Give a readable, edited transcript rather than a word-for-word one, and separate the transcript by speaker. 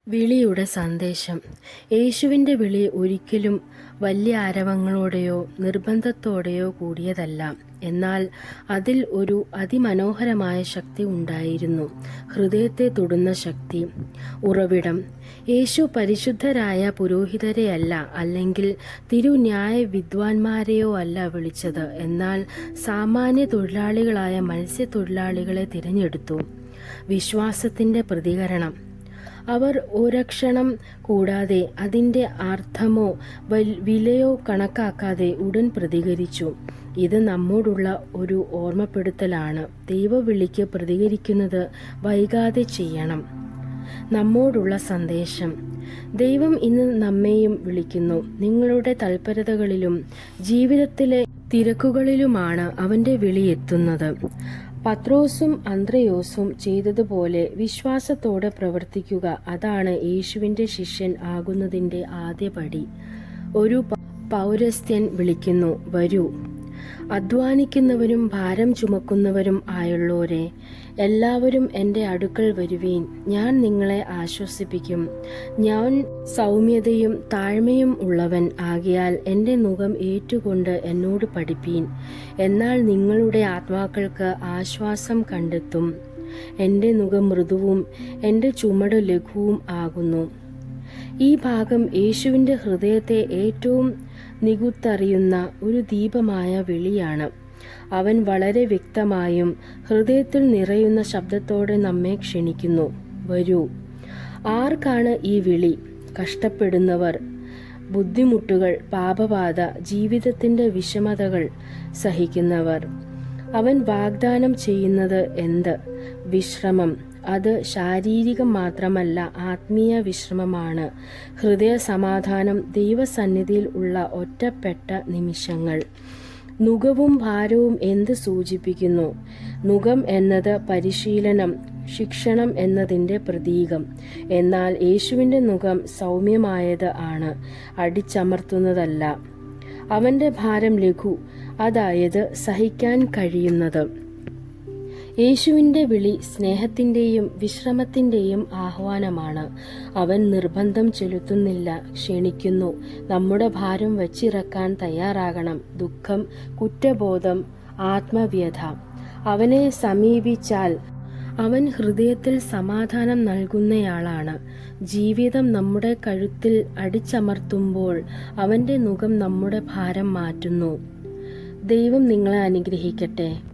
Speaker 1: വിളിയുടെ സന്ദേശം. യേശുവിൻ്റെ വിളി ഒരിക്കലും വലിയ ആരവങ്ങളോടെയോ നിർബന്ധത്തോടെയോ കൂടിയതല്ല. എന്നാൽ അതിൽ ഒരു അതിമനോഹരമായ ശക്തി ഉണ്ടായിരുന്നു. ഹൃദയത്തെ തൊടുന്ന ശക്തി. ഉറവിടം: യേശു പരിശുദ്ധരായ പുരോഹിതരെയല്ല, അല്ലെങ്കിൽ തിരുന്യായ വിദ്വാൻമാരെയോ അല്ല വിളിച്ചത്. എന്നാൽ സാമാന്യ തൊഴിലാളികളായ മത്സ്യത്തൊഴിലാളികളെ തിരഞ്ഞെടുത്തു. വിശ്വാസത്തിൻ്റെ പ്രതികരണം: അവർ ഒരക്ഷണം കൂടാതെ, അതിൻ്റെ അർത്ഥമോ വിലയോ കണക്കാക്കാതെ ഉടൻ പ്രതികരിച്ചു. ഇത് നമ്മോടുള്ള ഒരു ഓർമ്മപ്പെടുത്തലാണ്. ദൈവവിളിക്ക് പ്രതികരിക്കുന്നത് വൈകാതെ ചെയ്യണം. നമ്മോടുള്ള സന്ദേശം: ദൈവം ഇന്ന് നമ്മെയും വിളിക്കുന്നു. നിങ്ങളുടെ തൽപരതകളിലും ജീവിതത്തിലെ തിരക്കുകളിലുമാണ് അവൻ്റെ വിളി എത്തുന്നത്. പത്രോസും അന്ത്രയോസും ചെയ്തതുപോലെ വിശ്വാസത്തോടെ പ്രവർത്തിക്കുക. അതാണ് യേശുവിൻ്റെ ശിഷ്യൻ ആകുന്നതിൻ്റെ ആദ്യപടി. ഒരു പൗരസ്ത്യൻ വിളിക്കുന്നു, വരൂ. അധ്വാനിക്കുന്നവരും ഭാരം ചുമക്കുന്നവരും ആയുള്ളോരെ, എല്ലാവരും എൻ്റെ അടുക്കൽ വരുവീൻ, ഞാൻ നിങ്ങളെ ആശ്വസിപ്പിക്കും. ഞാൻ സൗമ്യതയും താഴ്മയും ഉള്ളവൻ ആകയാൽ എൻ്റെ നുകം ഏറ്റുകൊണ്ട് എന്നോട് പഠിപ്പീൻ. എന്നാൽ നിങ്ങളുടെ ആത്മാക്കൾക്ക് ആശ്വാസം കണ്ടെത്തും. എൻ്റെ നുകം മൃദുവും എൻ്റെ ചുമട് ലഘുവും ആകുന്നു. ഈ ഭാഗം യേശുവിൻ്റെ ഹൃദയത്തെ ഏറ്റവും നികുത്തറിയുന്ന ഒരു ദീപമായ വിളിയാണ്. അവൻ വളരെ വ്യക്തമായും ഹൃദയത്തിൽ നിറയുന്ന ശബ്ദത്തോടെ നമ്മെ ക്ഷണിക്കുന്നു, വരൂ. ആർക്കാണ് ഈ വിളി? കഷ്ടപ്പെടുന്നവർ, ബുദ്ധിമുട്ടുകൾ, പാപബാധ, ജീവിതത്തിൻ്റെ വിഷമതകൾ സഹിക്കുന്നവർ. അവൻ വാഗ്ദാനം ചെയ്യുന്നത് എന്ത്? വിശ്രമം. അത് ശാരീരികം മാത്രമല്ല, ആത്മീയ വിശ്രമമാണ്. ഹൃദയ സമാധാനം, ദൈവസന്നിധിയിൽ ഉള്ള ഒറ്റപ്പെട്ട നിമിഷങ്ങൾ. നുകവും ഭാരവും എന്ത് സൂചിപ്പിക്കുന്നു? നുകം എന്നത് പരിശീലനം, ശിക്ഷണം എന്നതിൻ്റെ പ്രതീകം. എന്നാൽ യേശുവിൻ്റെ നുകം സൗമ്യമായത് ആണ്, അടിച്ചമർത്തുന്നതല്ല. അവൻ്റെ ഭാരം ലഘു, അതായത് സഹിക്കാൻ കഴിയുന്നത്. യേശുവിൻ്റെ വിളി സ്നേഹത്തിൻ്റെയും വിശ്രമത്തിൻ്റെയും ആഹ്വാനമാണ്. അവൻ നിർബന്ധം ചെലുത്തുന്നില്ല, ക്ഷണിക്കുന്നു. നമ്മുടെ ഭാരം വച്ചിറക്കാൻ തയ്യാറാകണം. ദുഃഖം, കുറ്റബോധം, ആത്മവ്യഥ. അവനെ സമീപിച്ചാൽ അവൻ ഹൃദയത്തിൽ സമാധാനം നൽകുന്നയാളാണ്. ജീവിതം നമ്മുടെ കഴുത്തിൽ അടിച്ചമർത്തുമ്പോൾ അവൻ്റെ നുകം നമ്മുടെ ഭാരം മാറ്റുന്നു. ദൈവം നിങ്ങളെ അനുഗ്രഹിക്കട്ടെ.